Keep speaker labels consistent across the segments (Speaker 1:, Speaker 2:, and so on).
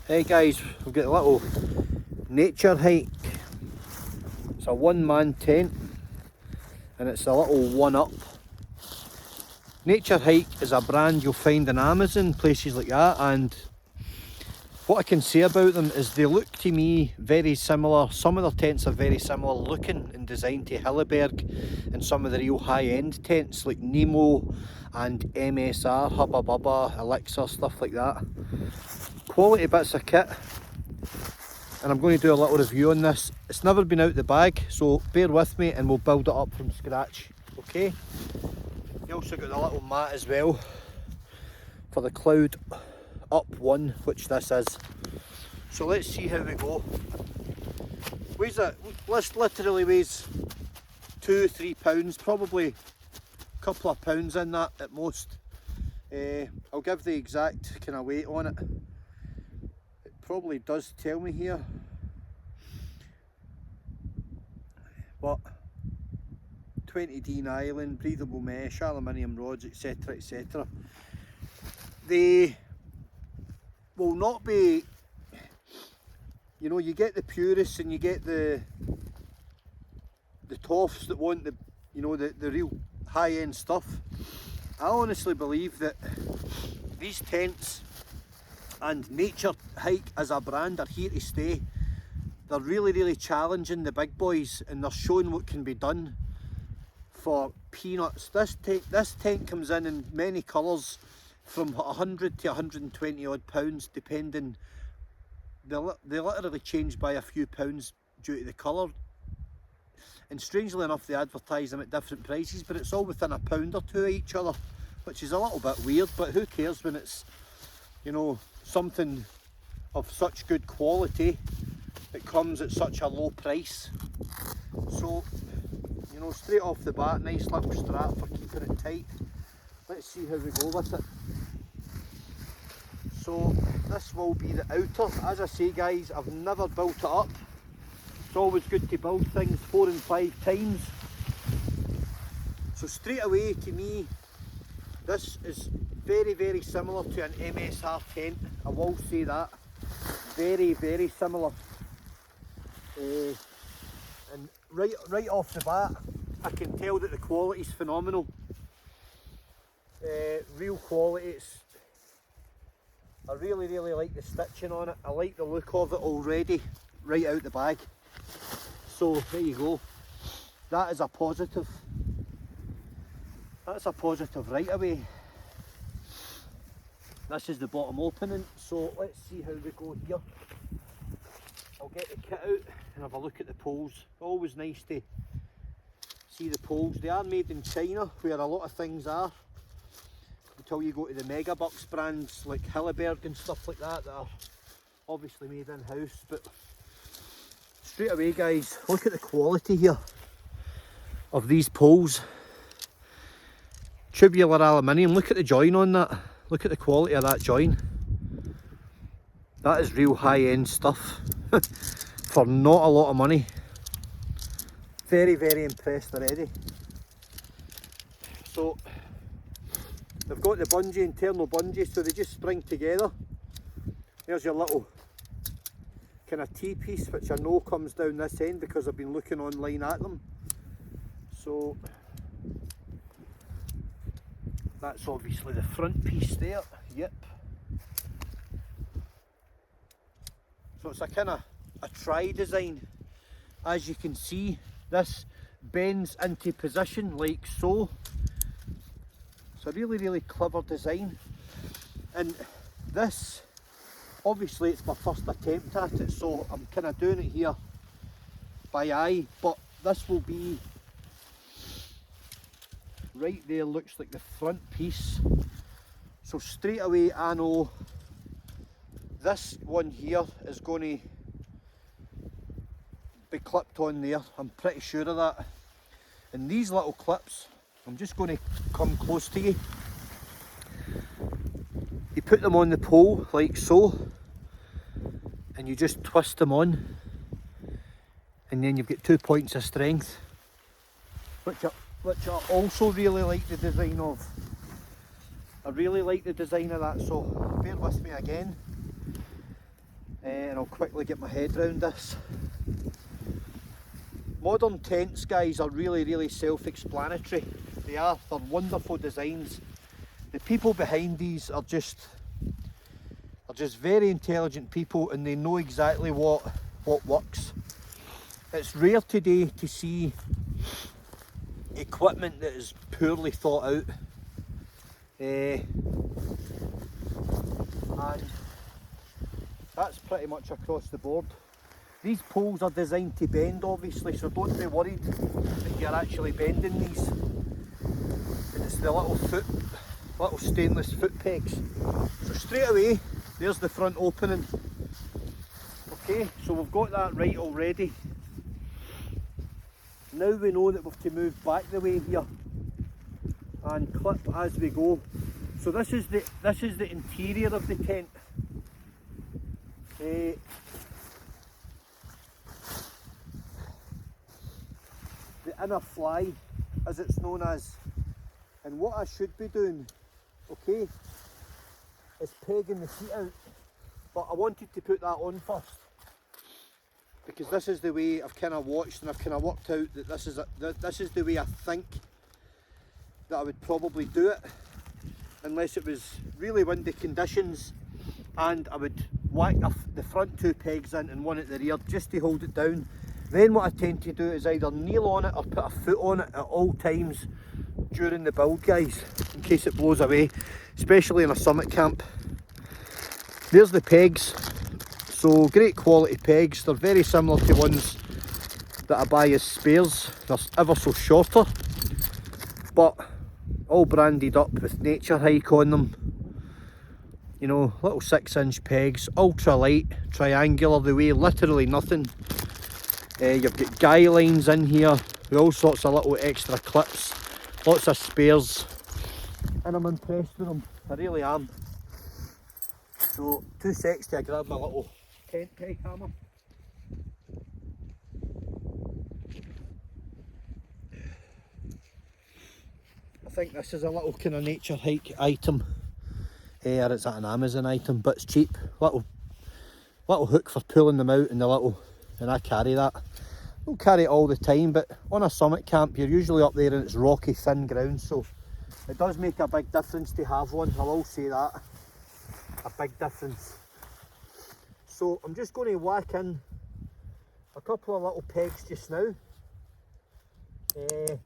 Speaker 1: Hey guys, we've got a little nature hike. It's a one-man tent and it's a little one-up. Nature Hike is a brand you'll find on Amazon, places like that, and what I can say about them is they look to me very similar. Some of their tents are very similar looking and design to Hilleberg and some of the real high-end tents like Nemo and MSR, Hubba Bubba, Elixir, stuff like that. Quality bits of kit, and I'm going to do a little review on this. It's never been out the bag, so bear with me and we'll build it up from scratch, okay? You also got the little mat as well for the Cloud Up one, which this is. So let's see how we go. Literally weighs 2-3 pounds, probably a couple of pounds in that at most. I'll give the exact kind of weight on it. It probably does tell me here, but 20D nylon, breathable mesh, aluminium rods, etc, etc. They will not be, you know, you get the purists and you get the toffs that want the, you know, the real high-end stuff. I honestly believe that these tents and Nature Hike as a brand are here to stay. They're really challenging the big boys and they're showing what can be done for peanuts. This tent comes in many colours, from 100 to 120 odd pounds depending. They literally change by a few pounds due to the colour, and strangely enough they advertise them at different prices, but it's all within a pound or two of each other, which is a little bit weird, but who cares when it's, you know, something of such good quality that comes at such a low price. So, you know, straight off the bat, nice little strap for keeping it tight. Let's see how we go with it. So this will be the outer. As I say guys, I've never built it up. It's always good to build things 4 and 5 times. So straight away, to me, this is very similar to an MSR tent. I will say that. Very similar. And right off the bat, I can tell that the quality is phenomenal. Real quality. I really like the stitching on it. I like the look of it already, right out the bag. So there you go. That is a positive. That's a positive right away. This is the bottom opening, so let's see how we go here. I'll get the kit out and have a look at the poles. Always nice to see the poles. They are made in China, where a lot of things are, until you go to the Megabucks brands like Hilleberg and stuff like that are obviously made in-house. But straight away guys, look at the quality here of these poles. Tubular aluminium, look at the join on that. Look at the quality of that join. That is real high-end stuff for not a lot of money. Very impressed already. So they've got the bungee, internal bungee, so they just spring together. There's your little kind of T-piece, which I know comes down this end because I've been looking online at them. So that's obviously the front piece there, yep. So it's a kind of a tri-design. As you can see, this bends into position like so. It's a really clever design. And this, obviously it's my first attempt at it, so I'm kind of doing it here by eye, but this will be right there, looks like the front piece. So straight away I know this one here is going to be clipped on there. I'm pretty sure of that. And these little clips, I'm just going to come close to you. You put them on the pole like so, and you just twist them on, and then you've got 2 points of strength, which I also really like the design of. I really like the design of that, so bear with me again. and I'll quickly get my head round this. Modern tents, guys, are really self-explanatory. They're wonderful designs. The people behind these are just very intelligent people, and they know exactly what works. It's rare today to see equipment that is poorly thought out. And that's pretty much across the board. These poles are designed to bend, obviously, so don't be worried that you're actually bending these. And it's the little stainless foot pegs. So straight away, there's the front opening. Okay, so we've got that right already. Now we know that we have to move back the way here and clip as we go. So this is the interior of the tent. The inner fly, as it's known as. And what I should be doing, okay, is pegging the seat out. But I wanted to put that on first, because this is the way I've kind of watched and I've kind of worked out that this is the way I think that I would probably do it, unless it was really windy conditions, and I would whack the front two pegs in and one at the rear just to hold it down. Then what I tend to do is either kneel on it or put a foot on it at all times during the build, guys, in case it blows away, especially in a summit camp. There's the pegs. So great quality pegs. They're very similar to ones that I buy as spares. They're ever so shorter, but all branded up with Nature Hike on them. You know, little 6-inch pegs, ultra light, triangular. They weigh literally nothing. You've got guy lines in here with all sorts of little extra clips, lots of spares, and I'm impressed with them. I really am. So 2 secs till I grab my little tent peg hammer. I think this is a little kind of Nature Hike item, or it's an Amazon item, but it's cheap. Little hook for pulling them out, and and I carry that. I don't carry it all the time, but on a summit camp you're usually up there and it's rocky, thin ground, so it does make a big difference to have one. I will say that, a big difference. So I'm just going to whack in a couple of little pegs just now. And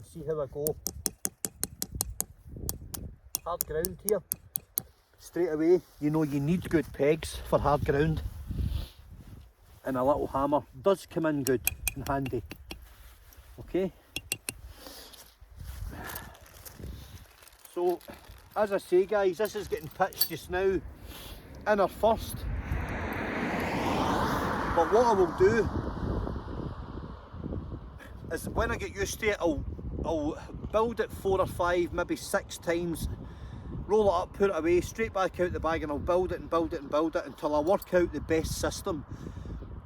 Speaker 1: see how I go. Hard ground here. Straight away, you know you need good pegs for hard ground. And a little hammer does come in good and handy. Okay. So, as I say, guys, this is getting pitched just now, inner first. But what I will do is, when I get used to it, I'll build it 4 or 5, maybe 6 times, roll it up, put it away, straight back out the bag, and I'll build it and build it and build it until I work out the best system.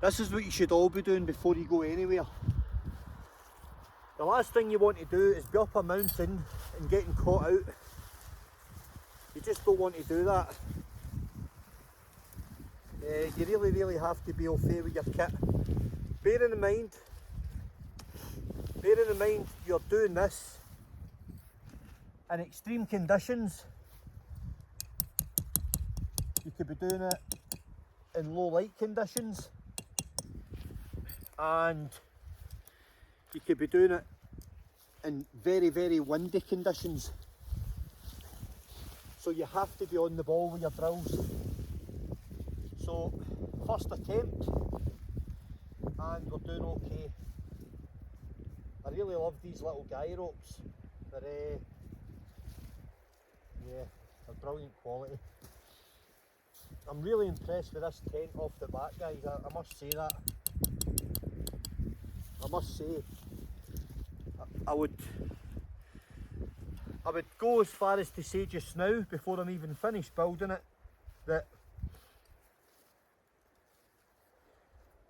Speaker 1: This is what you should all be doing before you go anywhere. The last thing you want to do is be up a mountain and getting caught out. You just don't want to do that. You really have to be au fait with your kit. Bearing in mind you're doing this in extreme conditions. You could be doing it in low light conditions, and you could be doing it in very windy conditions. So you have to be on the ball with your drills. So first attempt, and we're doing okay. I really love these little guy ropes. They're brilliant quality. I'm really impressed with this tent off the bat, guys. I must say that. I must say, I would go as far as to say just now, before I'm even finished building it, that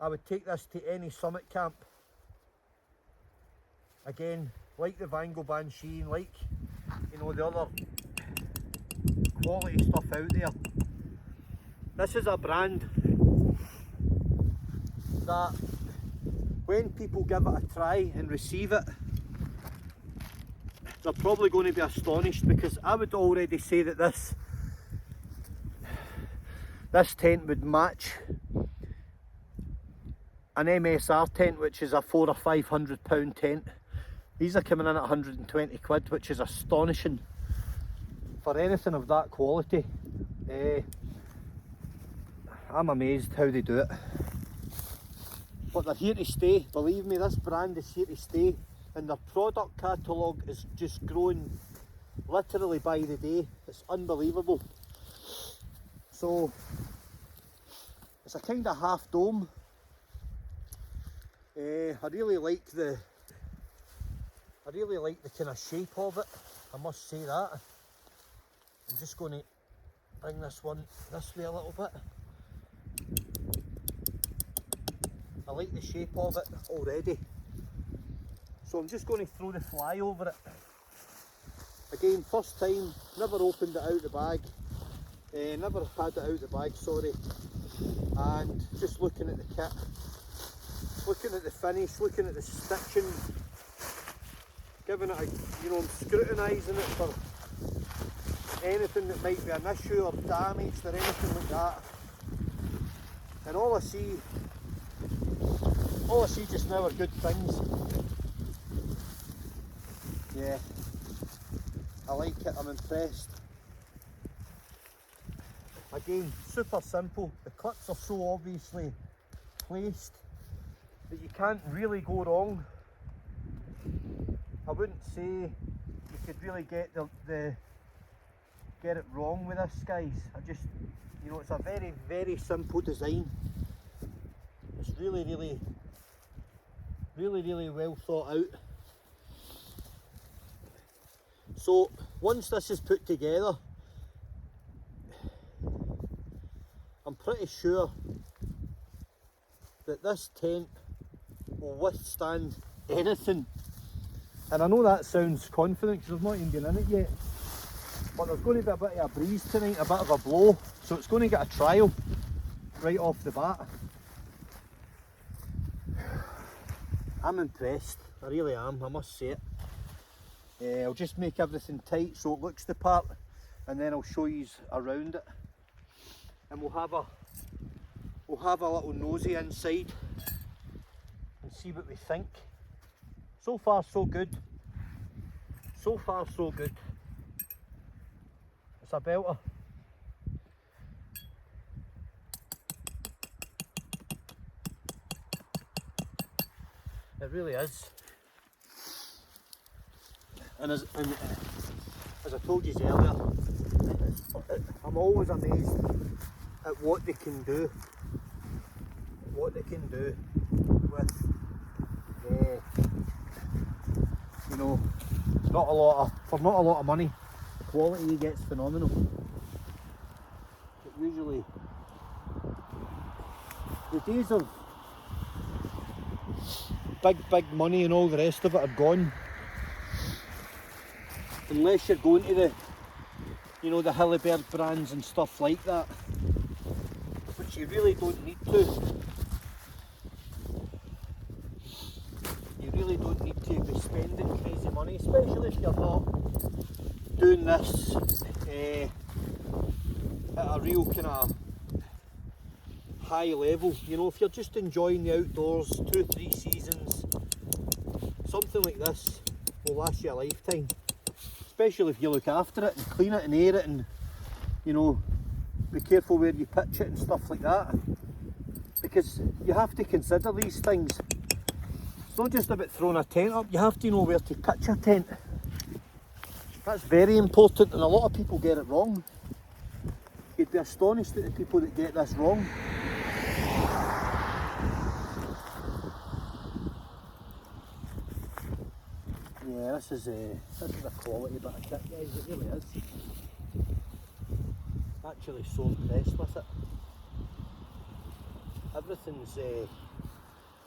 Speaker 1: I would take this to any summit camp. Again, like the Vango Banshee, like, you know, the other quality stuff out there. This is a brand that when people give it a try and receive it, they're probably going to be astonished, because I would already say that this tent would match an MSR tent, which is a £400 or £500 tent. These are coming in at 120 quid, which is astonishing for anything of that quality. I'm amazed how they do it. But they're here to stay, believe me, this brand is here to stay, and their product catalogue is just growing literally by the day. It's unbelievable. So it's a kind of half dome. I really like the kind of shape of it, I must say that. I'm just going to bring this one this way a little bit. I like the shape of it already. So I'm just going to throw the fly over it. Again, first time, never opened it out the bag. Never had it out the bag, sorry. And just looking at the kit, looking at the finish, looking at the stitching, giving it a, you know, I'm scrutinising it for anything that might be an issue or damage or anything like that. And all I see just now are good things. Yeah, I like it, I'm impressed. Again, super simple. The clips are so obviously placed that you can't really go wrong. I wouldn't say you could really get it wrong with this, guys. You know, it's a very, very simple design. It's really well thought out. So once this is put together, I'm pretty sure that this tent will withstand anything. And I know that sounds confident because I've not even been in it yet, but there's going to be a bit of a breeze tonight, a bit of a blow, so it's going to get a trial right off the bat. I'm impressed, I really am, I must say it. I'll just make everything tight so it looks the part, and then I'll show you around it, and we'll have a little nosy inside and see what we think. So far so good. So far so good. It's a belter. It really is. And as I told you earlier, I'm always amazed at what they can do. What they can do with, you know, for not a lot of money. The quality he gets phenomenal. But usually, the days of big money and all the rest of it are gone. Unless you're going to the, you know, the Hilleberg brands and stuff like that, which you really don't need to. You really don't need to be spending crazy money, especially if you're not doing this at a real kind of high level. You know, if you're just enjoying the outdoors, 2-3 seasons, something like this will last you a lifetime. Especially if you look after it and clean it and air it, and, you know, be careful where you pitch it and stuff like that, because you have to consider these things. It's not just about throwing a tent up, you have to know where to pitch a tent. That's very important, and a lot of people get it wrong. You'd be astonished at the people that get this wrong. Yeah, this is a quality bit of kit, guys, it really is. Actually so impressed with it.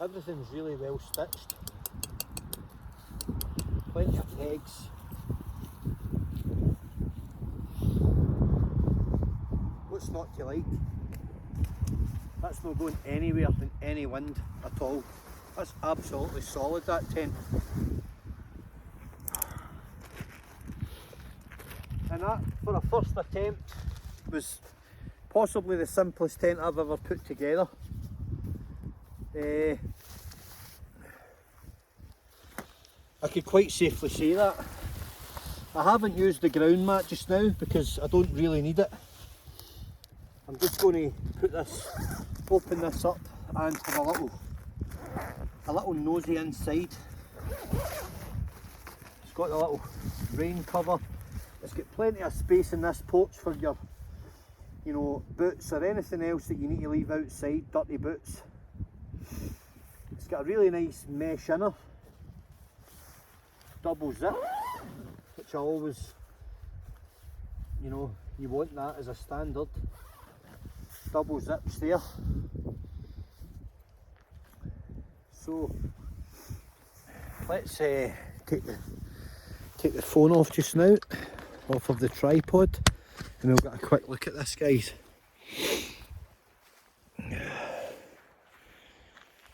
Speaker 1: Everything's really well stitched. Plenty of pegs. what you like. That's not going anywhere in any wind at all. That's absolutely solid, that tent. And that, for a first attempt, was possibly the simplest tent I've ever put together. I could quite safely say that. I haven't used the ground mat just now because I don't really need it. I'm just going to open this up and have a little nosy inside. It's got a little rain cover. It's got plenty of space in this porch for your, you know, boots or anything else that you need to leave outside, dirty boots. It's got a really nice mesh inner, double zip, which I always, you know, you want that as a standard. Double zips there. So let's take the phone off just now, off of the tripod, and we'll get a quick look at this, guys.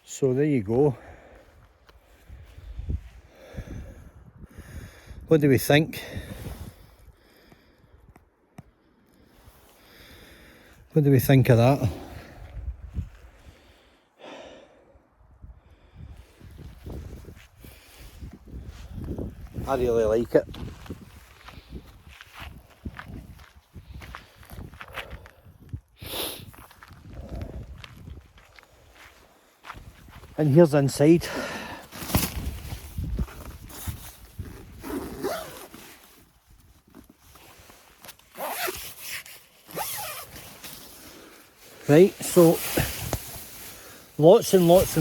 Speaker 1: So there you go. What do we think? What do we think of that? I really like it. And here's inside. Right, so lots and lots